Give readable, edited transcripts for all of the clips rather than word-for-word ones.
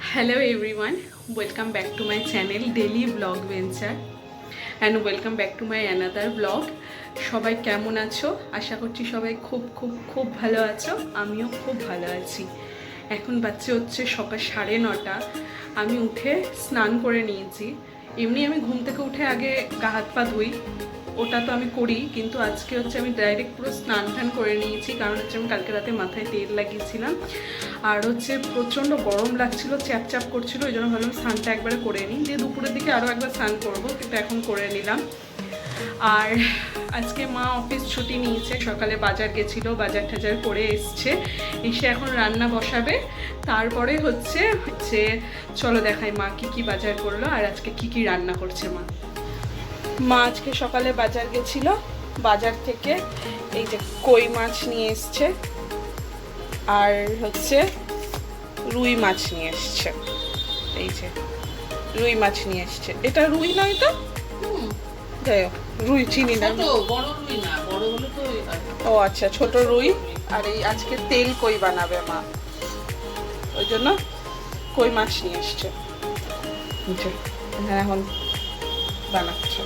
Hello everyone, welcome back to my channel Daily Vlog Venture and welcome back to my another vlog. সবাই কেমন আছো? আশা করছি সবাই খুব খুব খুব ভালো আছো। আমিও খুব ভালো আছি। এখন বাজে হচ্ছে সকাল 9:30। আমি উঠে স্নান করে নিয়েছি। এমনি আমি ঘুম থেকে উঠে আগে গা হাত পা ধুই, ওটা তো আমি করি, কিন্তু আজকে হচ্ছে আমি ডাইরেক্ট পুরো স্নান টান করে নিয়েছি। কারণ হচ্ছে আমি কালকে রাতে মাথায় তেল লাগিয়েছিলাম, আর হচ্ছে প্রচণ্ড গরম লাগছিল, চ্যাপ চ্যাপ করছিল, ওই জন্য ভাবলাম স্নানটা একবারে করে নিই, দিয়ে দুপুরের দিকে আরও একবার স্নান করবো, কিন্তু এখন করে নিলাম। আর আজকে মা অফিস ছুটি নিয়েছে, সকালে বাজার গেছিলো, বাজার টাজার করে এসছে, এসে এখন রান্না বসাবে। তারপরে হচ্ছে চলো দেখাই মা কি বাজার করলো আর আজকে কি রান্না করছে মা। আজকে সকালে বাজার গেছিল, বাজার থেকে এই যে কই মাছ নিয়ে এসছে আর হচ্ছে রুই মাছ নিয়ে এসছে। এই যে রুই মাছ নিয়ে এসছে, এটা রুই নয় তো? যাই হোক, রুই চিনি না। ও আচ্ছা, ছোট রুই। আর এই আজকে তেল কই বানাবে মা, ওই জন্য কই মাছ নিয়ে এসছে। হ্যাঁ, এখন বানাচ্ছে।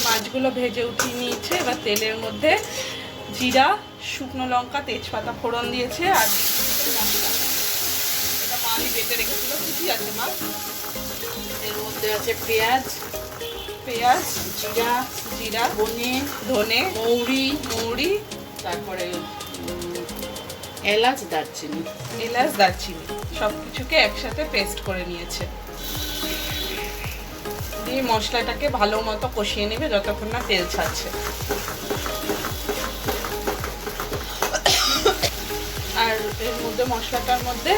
মাছগুলো ভেজে উঠিয়ে নিয়েছে, এবার তেলের মধ্যে জিরা, শুকনো লঙ্কা, তেজপাতা ফোড়ন দিয়েছে, আর এটা মা আমি বেটে রেখেছিল। কি আছে মা? এর মধ্যে আছে পেঁয়াজ, জিরা, ধনে, মৌরি, তারপরে এলাচ, দারচিনি সব কিছুকে একসাথে পেস্ট করে নিয়েছে। দিয়ে মশলাটাকে ভালো মতো কষিয়ে নেবে যতক্ষণ না তেল ছাড়ছে। আর এর মধ্যে মশলাটার মধ্যে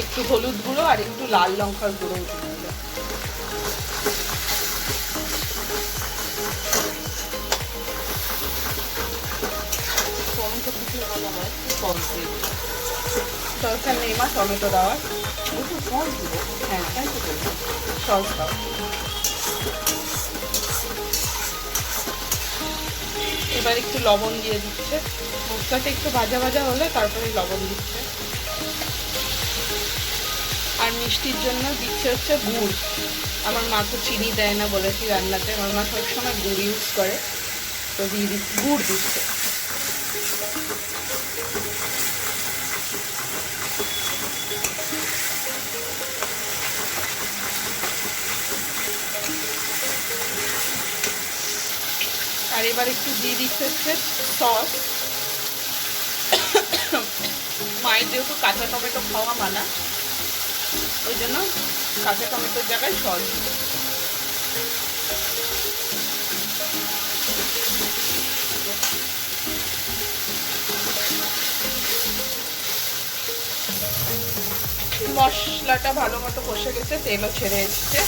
একটু হলুদ গুঁড়ো আর একটু লাল লঙ্কার গুঁড়ো দিয়ে দিল। টমেটো কুচি ভালো হয়, সস দিয়ে দরকার নেই মা টমেটো দেওয়ার। একটু সস দিব। হ্যাঁ, তাই তো করবো, সস দাও। এবার একটু লবণ দিয়ে দিচ্ছে, মশলাটা একটু ভাজা ভাজা হলে তারপরে লবণ দিচ্ছে। আর মিষ্টির জন্য দিচ্ছে হচ্ছে গুড়। আমার মা তো চিনি দেয় না বলেছি রান্নাতে, আমার মা সবসময় গুড় ইউজ করে, তো দিয়ে দিচ্ছে, গুড় দিচ্ছে। আর এবার একটু দিয়ে দিচ্ছে হচ্ছে সস। মায়ের যেহেতু কাঁচা টমেটো খাওয়া মানা, ওই জন্য কাঁচা টমেটোর জায়গায় সস দিচ্ছে। মশলাটা ভালো মতো কষে গেছে, তেলও ছেড়ে এসছে।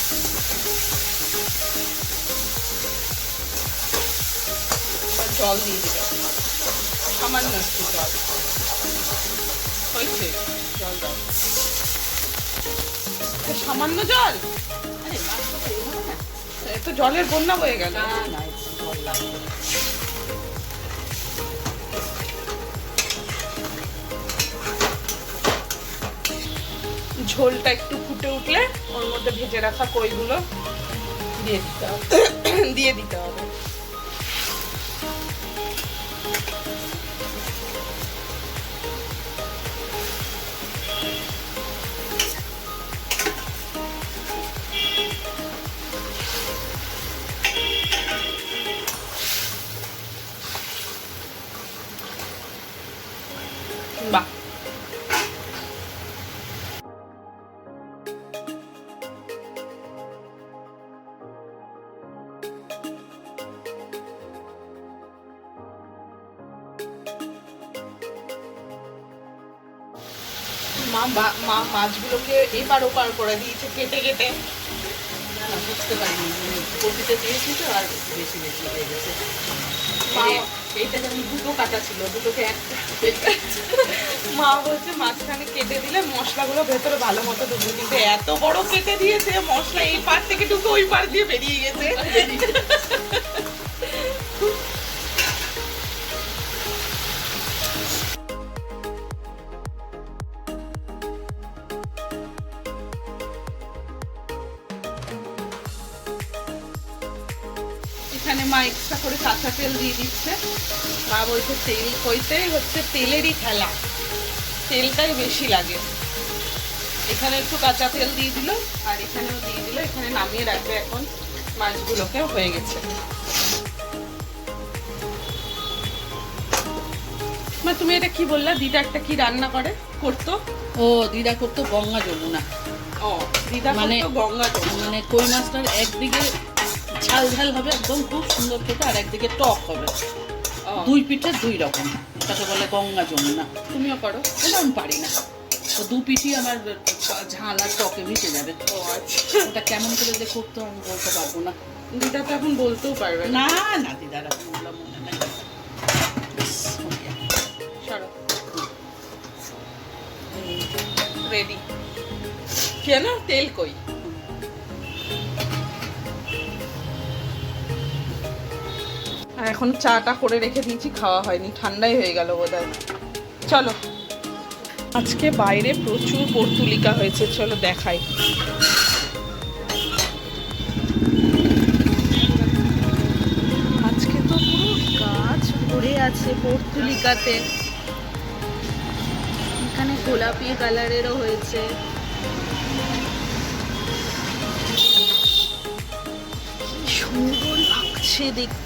জল দিয়ে দিবে, সামান্য একটু জল হয়েছে, জল দাও, সামান্য জল। এত জলের বন্যা হয়ে গেল। না, জল লাগবে। ঝোলটা একটু ফুটে উঠলে ওর মধ্যে ভেজে রাখা কইগুলো দিয়ে দিতে হবে। বাহ, মা মাছগুলোকে এপার ওপার করে দিয়েছে কেটে কেটে। বুঝতে পারিনি, মানে কপিতে দিয়েছি তো আর বেশি বেশি হয়ে গেছে। এইটা যেমন দুটো কাটা ছিল, দুটোকে একটা মা বলছে মাঝখানে কেটে দিলে মশলাগুলো ভেতরে ভালো মতো ঢুকবে, কিন্তু এত বড় কেটে দিয়েছে মশলা এই পার থেকে ঢুকে ওই পার দিয়ে বেরিয়ে গেছে। এখানে মা এক্সট্রা করে কাঁচা তেল দিয়ে দিচ্ছে। মা বলছে তেল কইতেই হচ্ছে তেলেরই খেলা, তেলটাই বেশি লাগে। এখানে একটু কাঁচা তেল দিয়ে দিল আর এখানেও দিয়ে দিল। এখানে নামিয়ে রাখবে এখন, মাছগুলোকেও হয়ে গেছে। মা তুমি এটা কি বললা, দিদা একটা কি রান্না করে করতো? ও দিদা করতো গঙ্গা যমুনা। ও দিদা মানে করতো গঙ্গা যমুনা। মানে কই মাছটার একদিকে ঝাল ঝাল হবে একদম খুব সুন্দর খেতে, আর একদিকে টক হবে। ও, দুই পিঠে দুই রকম, তাকে বলে গঙ্গা যমুনা। তুমিও করো? এটা আমি পারি না, তো দু পিঠই আমার ঝাল আর টকে মিশে যাবে। ও আচ্ছা, ওটা কেমন করে যে করতো আমি বলতে পারবো না। দিদা তো এখন বলতেও পারবে না। না না দিদার এখন ওগুলো মনে নাই। সরো, রেডি। কেন তেল কই? আর এখন চাটা করে রেখে দিয়েছি, খাওয়া হয়নি, ঠান্ডাই হয়ে গেল বোধহয়। চলো, আজকে বাইরে প্রচুর পর্তুলিকা হয়েছে, চলো দেখাই। আজকে তো পুরো গাছ ভরে আছে পর্তুলিকাতে। এখানে গোলাপি কালারেরও হয়েছে। কি সুন্দর লাগছে দেখতে।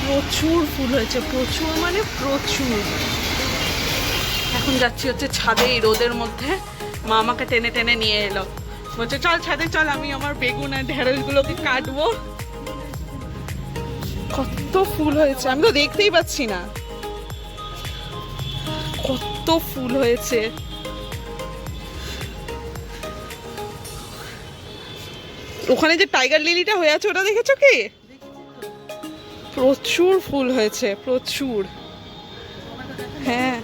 প্রচুর ফুল হয়েছে, প্রচুর মানে প্রচুর। এখন যাচ্ছি হচ্ছে ছাদে, এই রোদের মধ্যে। মা আমাকে টেনে টেনে নিয়ে এলো, বলছে চল ছাদে চল, আমি আমার বেগুন আর ঢেঁড়সগুলোকে কাটবো। কত ফুল হয়েছে, আমি তো দেখতেই পাচ্ছি না কত ফুল হয়েছে। ওখানে যে টাইগার লিলিটা হয়ে আছে ওটা দেখেছো কি? প্রচুর ফুল হয়েছে, প্রচুর। হ্যাঁ,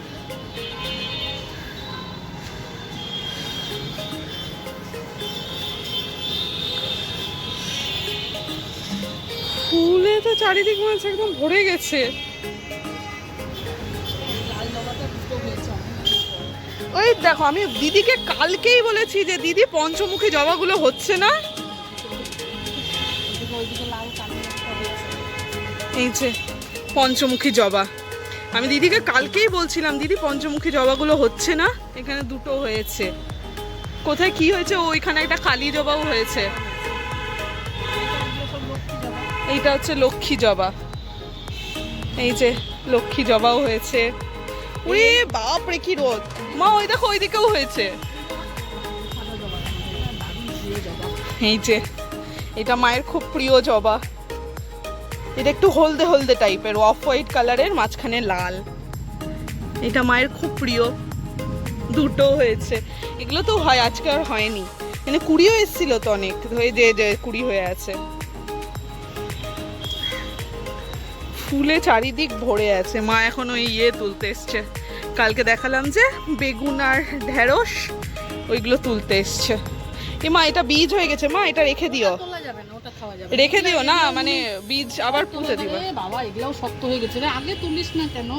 ফুলে তো চারিদিক মনে হচ্ছে একদম ভরে গেছে। ওই দেখো, আমি দিদিকে কালকেই বলেছি যে দিদি পঞ্চমুখী জবাগুলো হচ্ছে না। এই যে পঞ্চমুখী জবা, আমি দিদিকে কালকেই বলছিলাম দিদি পঞ্চমুখী জবাগুলো হচ্ছে না। এখানে দুটো হয়েছে। কোথায় কি হয়েছে? ওইখানে একটা কালী জবাও হয়েছে। এইটা হচ্ছে লক্ষ্মী জবা। এই যে লক্ষ্মী জবাও হয়েছে। ওরে বাপ রে কি রোদ! মা ওই দেখো ওইদিকেও হয়েছে। এই যে এটা মায়ের খুব প্রিয় জবা। এটা একটু হলদে হলদে টাইপের, অফ হোয়াইট কালারের, মাঝখানে লাল। এটা মায়ের খুব প্রিয়। দুটো হয়েছে। এগুলো তো হয়, আজকে আর হয়নি। মানে কুড়িও এসেছিল তো অনেক, হয়ে যে কুড়ি হয়ে আছে। ফুলে চারিদিক ভরে আছে। মা এখন ওই তুলতে এসছে। কালকে দেখালাম যে বেগুন আর ঢেঁড়স, ওইগুলো তুলতে এসছে। এ মা এটা বীজ হয়ে গেছে, মা এটা রেখে দিও। রেখে দিও না, মানে বীজ আবার পুঁতে দিবা। বাবা এগুলাও শক্ত হয়ে গেছে রে, আগে তুলিস না কেন?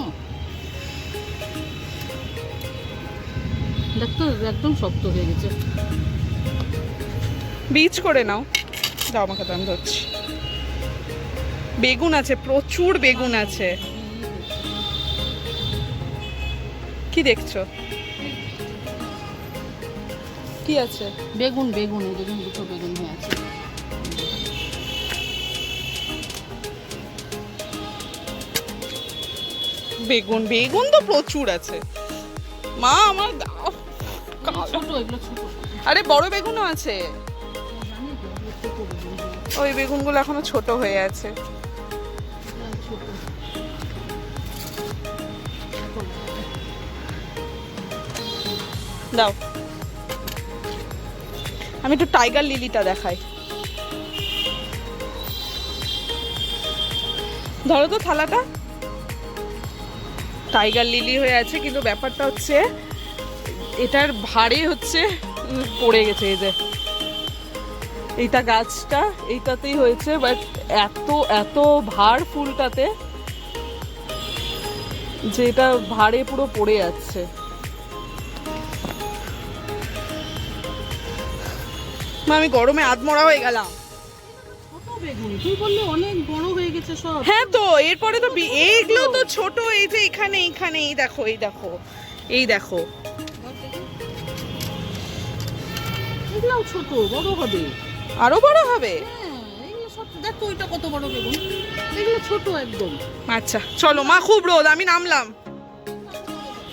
দেখতো একদম শক্ত হয়ে গেছে। বীজ করে নাও, দাও আমাকে, তো আমি ধরছি। বেগুন আছে, প্রচুর বেগুন আছে। কি দেখছো? কি আছে? বেগুন বেগুন, এই দেখুন দুটো বেগুন হয়ে আছে। বেগুন বেগুন তো প্রচুর আছে। মা আমার দাও। ছোট, এগুলো ছোট। আরে বড় বেগুনও আছে। ওই বেগুনগুলো এখনো ছোট হয়ে আছে। দাও, আমি একটু টাইগার লিলিটা দেখাই। ধরো তো থালাটা, টাইগার লিলি হয়ে আছে, কিন্তু ব্যাপারটা হচ্ছে এটার ভারে হচ্ছে পড়ে গেছে। এই যে এইটা গাছটা এইটাতেই হয়েছে, বাট এত এত ভার ফুলটাতে যে এটা ভারে পুরো পড়ে যাচ্ছে। আমি গরমে আধমরা হয়ে গেলাম। তুই বললে অনেক বড় হয়ে গেছে সব। হ্যাঁ তো এরপরে তো এইগুলো তো ছোট। এই যে এখানে এখানে এই দেখো, এই দেখো, এই দেখো, এগুলোও ছোট, বড় হবে, আরো বড় হবে। হ্যাঁ এগুলো সব দেখো, ওইটা কত বড় বেগুন, এগুলো ছোট একদম। আচ্ছা চলো মা, খুব রোদ, আমি নামলাম।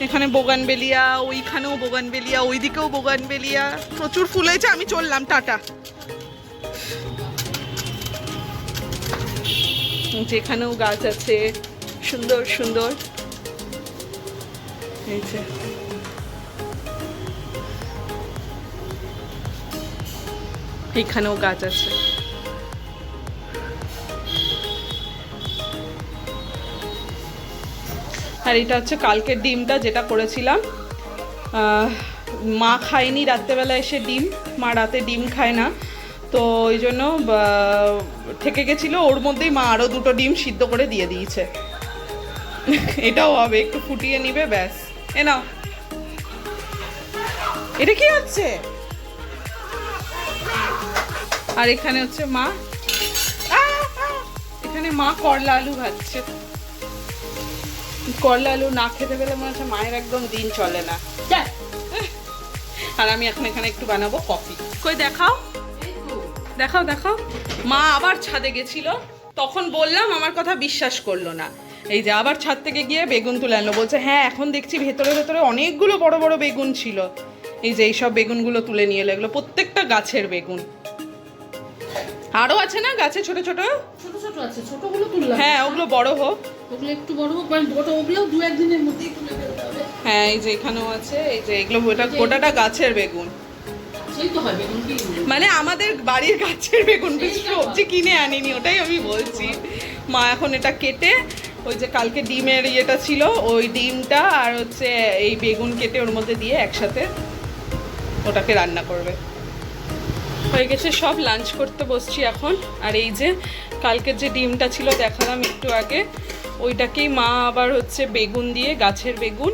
এখানে বোগানবেলিয়া, ওইখানেও বোগানবেলিয়া, ওইদিকেও বোগানবেলিয়া, প্রচুর ফুল হয়েছে। আমি চললাম, টাটা। যেখানেও গাছ আছে সুন্দর সুন্দর। এই যে এখানেও গাছ আছে। আর এটা হচ্ছে কালকের ডিমটা যেটা করেছিলাম। মা খায়নি রাত্রেবেলা এসে ডিম, মা রাতে ডিম খায় না, তো ওই জন্য থেকে গেছিলো। ওর মধ্যেই মা আরও 2টো ডিম সিদ্ধ করে দিয়ে দিয়েছে। এটাও হবে, একটু ফুটিয়ে নিবে, ব্যাস। এ নাও। এটা কি হচ্ছে? আর এখানে হচ্ছে মা, এখানে মা করলা আলু ভাজছে। করলা আলু না খেতে পেলে মনে হচ্ছে মায়ের একদম দিন চলে না। আর আমি এখন এখানে একটু বানাবো কফি। কই দেখাও, দেখাও দেখাও। মা আবার ছাদে গেছিল, তখন বললাম, আমার কথা বিশ্বাস করলো না। এই যে আবার ছাদ থেকে গিয়ে বেগুন তুলে আনলো, বলছে হ্যাঁ এখন দেখছি ভেতরে ভেতরে অনেকগুলো বড় বড় বেগুন ছিল। এই যে এইসব বেগুনগুলো তুলে নিয়ে এলো, প্রত্যেকটা গাছের বেগুন। আরো আছে না গাছে ছোট ছোট? ছোট ছোট আছে, ছোটগুলো তুললাম। হ্যাঁ ওগুলো বড় হোক, ওগুলো একটু বড় হোক, মানে বড় ওগুলো 2-1 দিনের মধ্যেই তুলে ফেলতে হবে। হ্যাঁ এই যে এখানেও আছে, এই যে এগুলো গোটাটা গাছের বেগুন। সেই তো হয় বেগুন কি, মানে আমাদের বাড়ির গাছের বেগুন, সবজি কিনে আনিনি, ওটাই আমি বলছি। মা এখন এটা কেটে, ওই যে কালকে ডিমের ইয়েটা ছিল, ওই ডিমটা আর হচ্ছে এই বেগুন কেটে ওর মধ্যে দিয়ে একসাথে ওটাকে রান্না করবে। হয়ে গেছে সব, লাঞ্চ করতে বসছি এখন। আর এই যে কালকের যে ডিমটা ছিল দেখালাম একটু আগে, ওইটাকেই মা আবার হচ্ছে বেগুন দিয়ে, গাছের বেগুন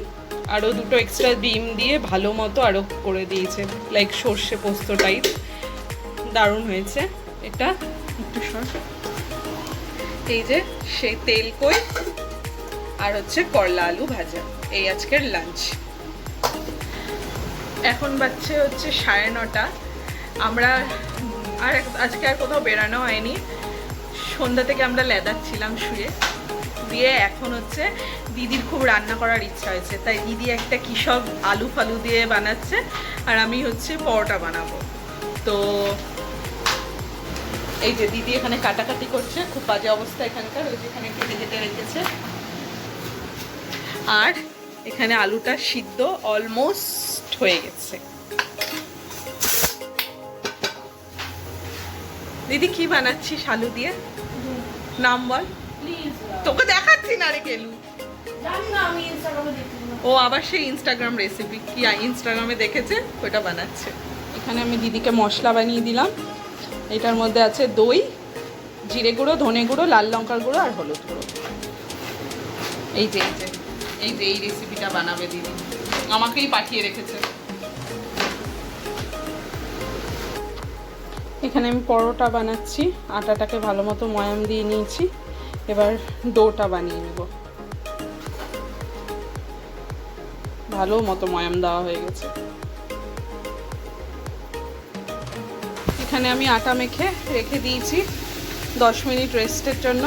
আরও 2টো এক্সট্রা ডিম দিয়ে ভালো মতো আরও করে দিয়েছে, লাইক সর্ষে পোস্ত টাইপ। দারুণ হয়েছে এটা। একটু সর। এই যে সেই তেল কই আর হচ্ছে করলা আলু ভাজা, এই আজকের লাঞ্চ। এখন বাজছে হচ্ছে 9:30। আমরা আর আজকে আর কোথাও বেরানো হয়নি, সন্ধ্যা থেকে আমরা লেদাচ্ছিলাম শুয়ে। দিয়ে এখন হচ্ছে দিদির খুব রান্না করার ইচ্ছা হয়েছে, তাই দিদি একটা কী সব আলু ফালু দিয়ে বানাচ্ছে, আর আমি হচ্ছে পরোটা বানাবো। তো এই যে দিদি এখানে কাটাকাটি করছে, খুব বাজে অবস্থা এখানকার, ওই যেখানে কেটে কেটে রেখেছে। আর এখানে আলুটা সিদ্ধ অলমোস্ট হয়ে গেছে। দিদি কি বানাচ্ছিস আলু দিয়ে? নাম বল। তোকে দেখাচ্ছি না রে কেলু। ও আবার সেই ইনস্টাগ্রাম রেসিপি, কি ইনস্টাগ্রামে দেখেছে ওটা বানাচ্ছে। এখানে আমি দিদিকে মশলা বানিয়ে দিলাম। এটার মধ্যে আছে দই, জিরে গুঁড়ো, ধনে গুঁড়ো, লাল লঙ্কার গুঁড়ো আর হলুদ গুঁড়ো। এই যে এই যে এই যে এই রেসিপিটা বানাবে দিদি, আমাকেই পাঠিয়ে রেখেছে। এখানে আমি পরোটা বানাচ্ছি, আটাটাকে ভালো মতো ময়াম দিয়ে নিয়েছি, এবার ডোটা বানিয়ে নেব। ভালো মতো ময়াম দেওয়া হয়ে গেছে। এখানে আমি আটা মেখে রেখে দিয়েছি 10 মিনিট রেস্টের জন্য।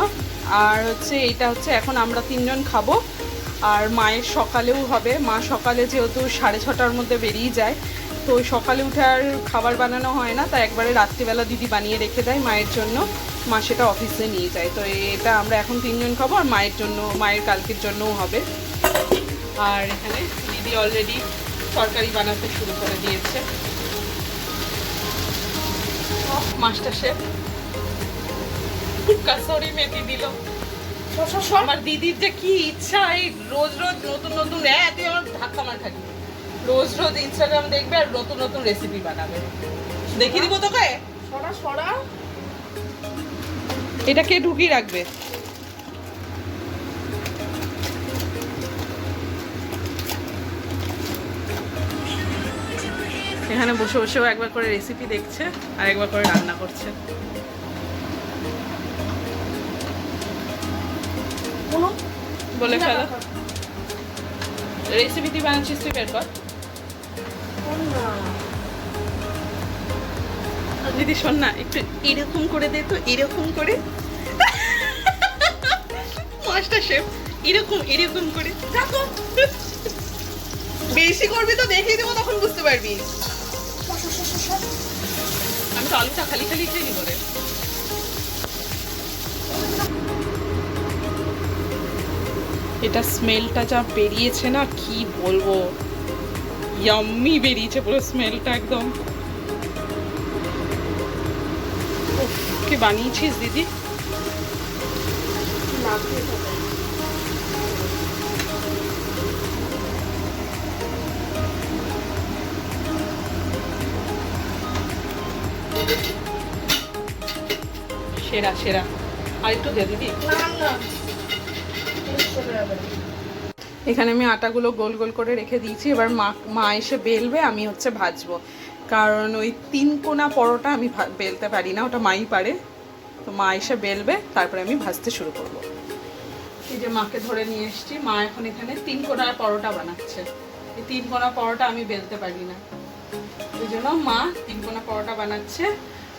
আর হচ্ছে এইটা হচ্ছে এখন আমরা 3 জন খাবো, আর মায়ের সকালেও হবে। মা সকালে যেহেতু 6:30টার মধ্যে বেরিয়ে যায়, তো ওই সকালে উঠে আর খাবার বানানো হয় না, তাই একবারে রাত্রিবেলা দিদি বানিয়ে রেখে দেয় মায়ের জন্য, মা সেটা অফিসে নিয়ে যায়। তো এটা আমরা এখন 3 জন খাবো, আর মায়ের জন্য, মায়ের কালকের জন্যও হবে। আর এখানে দিদি অলরেডি তরকারি বানাতে শুরু করে দিয়েছে। মাস্টার শেফ কাসুরি মেথি দিল। আমার দিদির যে কি ইচ্ছা এই রোজ রোজ নতুন নতুন, তুই আমার ধাক্কা মার খাবি, রোজ রোজ ইনস্টাগ্রাম দেখবে আর নতুন নতুন রেসিপি বানাবে। দেখিয়ে দিব তোকে। সরা এটা কে ঢুকিয়ে রাখবে? এখানে বসে বসেও একবার করে রেসিপি দেখছে আর একবার করে রান্না করছে। বলে ফেলো, রেসিপি তুই বানাচ্ছিস, তুই বের কর। দিদি শোন না, একটু এরকম করে দে তো, এরকম করে। মাস্টার শেফ এরকম এরকম করে দেখো। বেশি করবি তো দেখিয়ে দেবো, তখন বুঝতে পারবি। আমি তো আলুটা খালি খালি খেয়ে নিব রে। এটা স্মেলটা যা বেরিয়েছে না, কি বলবো, ইয়াম্মি বেরিয়েছে পুরো স্মেলটা একদম। কি বানিয়েছিস দিদি? সেরা সেরা। আর একটু দে দিদি। এখানে আমি আটাগুলো গোল গোল করে রেখে দিয়েছি। এবার মা এসে বেলবে, আমি হচ্ছে ভাজবো। কারণ ওই 3 কোনা পরোটা আমি বেলতে পারি না, ওটা মাই পারে। তো মা এসে বেলবে, তারপরে আমি ভাজতে শুরু করব। এই যে মাকে ধরে নিয়ে এসেছি, মা এখন এখানে 3 কোনার পরোটা বানাচ্ছে। এই 3 কোনা পরোটা আমি বেলতে পারি না, ওই জন্য মা 3 কোনা পরোটা বানাচ্ছে।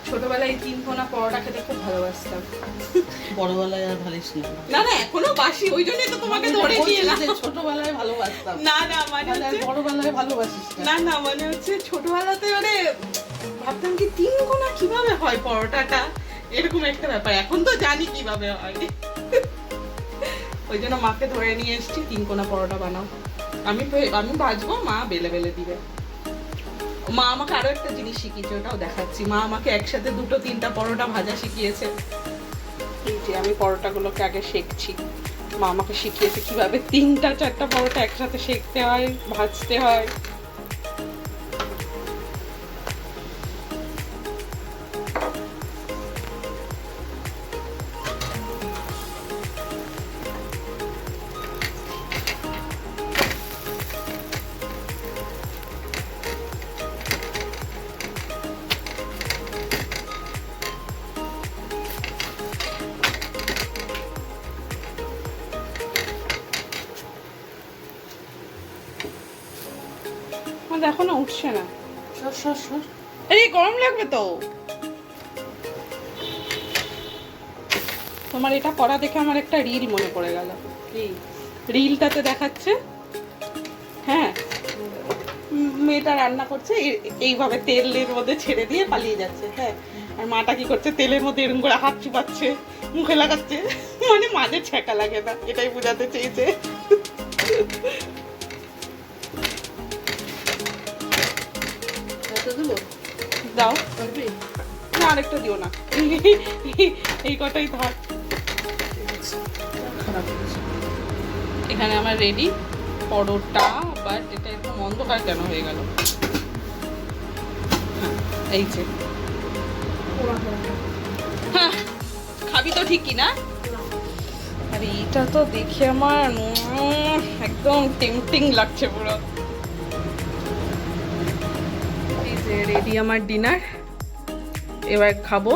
ছোটবেলায় এই 3 কোনা পরোটা খেতে খুব ভালোবাসতাম। বড়বেলায় আর ভালিস না। না না, এখনো বাসি, ওই জন্যই তো তোমাকে ধরে নিয়ে এলাম। ছোটবেলায় ভালোবাসতাম। না না, মানে হচ্ছে বড়বেলায় ভালোবাসিস না না, মানে হচ্ছে ছোটবেলাতে মানে ভাবতাম কি 3 কোনা কিভাবে হয় পরোটাটা, এরকম একটা ব্যাপার। এখন তো জানি কিভাবে হয়। ওই জন্য মাকে ধরে নিয়ে এসেছি, 3 কোনা পরোটা বানাও। আমি ভাজবো, মা বেলে বেলে দিবে। মা আমাকে আরো একটা জিনিস শিখিয়েছে, ওটাও দেখাচ্ছি। মা আমাকে একসাথে 2-3টা পরোটা ভাজা শিখিয়েছে। এই যে আমি পরোটাগুলোকে আগে সেঁকছি। মা আমাকে শিখিয়েছে কিভাবে 3-4টা পরোটা একসাথে সেঁকতে হয়, ভাজতে হয়। দেখো না, উঠছে না। এই গরম লাগবে তো। তোমার এটা করা দেখে আমার একটা রিল মনে পড়ে গেল। রিলটাতে দেখাচ্ছে, হ্যাঁ, মেয়েটা রান্না করছে, এইভাবে তেলের মধ্যে ছেড়ে দিয়ে পালিয়ে যাচ্ছে। হ্যাঁ, আর মাটা কি করছে, তেলের মধ্যে এরকম করে হাত চুপাচ্ছে, মুখে লাগাচ্ছে, মানে মাঝে ছ্যাঁকা লাগে না, এটাই বোঝাতে চেয়েছে। দাও না, আরেকটা দিও না, এই কটাই থাক। এখানে আমার রেডি পরোটা। বাট এটা একদম অন্ধকার কেন হয়ে গেল? এই যে, হ্যাঁ, খাবি তো ঠিকই না? আর এইটা তো দেখে আমার একদম টেম্পটিং লাগছে পুরো। এই যে রেডি আমার ডিনার, এবার খাবো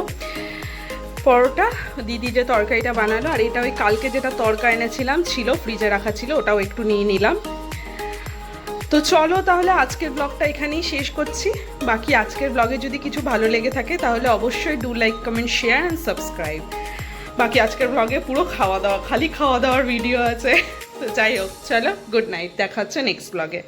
পরোটা। দিদি যে তরকারিটা বানালো, আর এটা ওই কালকে যেটা তরকা এনেছিলাম ছিল, ফ্রিজে রাখা ছিল, ওটাও একটু নিয়ে নিলাম। তো চলো তাহলে আজকের ব্লগটা এখানেই শেষ করছি। বাকি আজকের ব্লগে যদি কিছু ভালো লেগে থাকে তাহলে অবশ্যই do like, comment, share and subscribe. বাকি আজকের ব্লগে পুরো খাওয়া দাওয়া, খালি খাওয়া দাওয়ার ভিডিও আছে। তো যাই হোক, চলো, গুড নাইট, দেখা হচ্ছে নেক্সট ব্লগে।